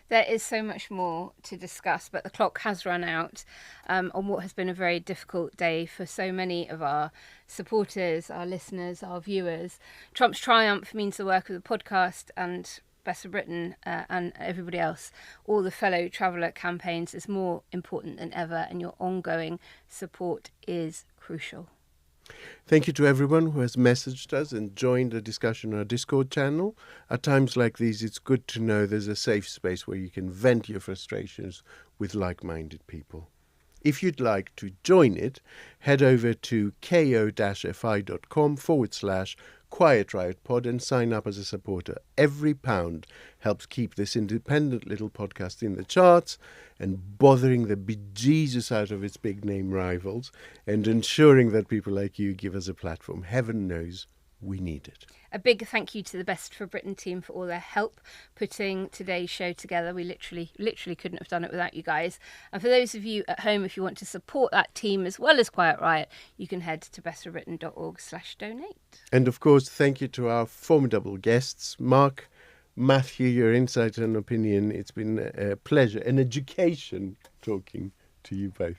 There is so much more to discuss, but the clock has run out on what has been a very difficult day for so many of our supporters, our listeners, our viewers. Trump's triumph means the work of the podcast and Best for Britain and everybody else, all the fellow traveller campaigns, is more important than ever, and your ongoing support is crucial. Thank you to everyone who has messaged us and joined the discussion on our Discord channel. At times like these, it's good to know there's a safe space where you can vent your frustrations with like-minded people. If you'd like to join it, head over to ko-fi.com/Quiet Riot Pod and sign up as a supporter. Every pound helps keep this independent little podcast in the charts and bothering the bejesus out of its big name rivals and ensuring that people like you give us a platform. Heaven knows We need it. A big thank you to the Best for Britain team for all their help putting today's show together. We literally couldn't have done it without you guys. And for those of you at home, if you want to support that team as well as Quiet Riot, you can head to bestforbritain.org/donate. And of course, thank you to our formidable guests, Mark, Matthew, your insight and opinion. It's been a pleasure, an education talking to you both.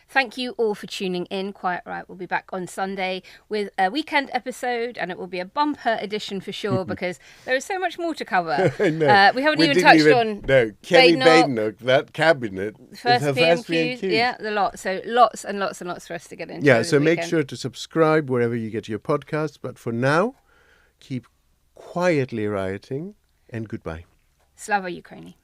Thank you all for tuning in. Quiet Riot will be back on Sunday with a weekend episode, and it will be a bumper edition for sure because there is so much more to cover. No, we haven't even touched on Kenny Badenoch, that cabinet. First her PMQs, yeah, the lot. So lots and lots and lots for us to get into. Yeah, so make sure to subscribe wherever you get your podcasts. But for now, keep quietly rioting, and goodbye. Slava Ukraini.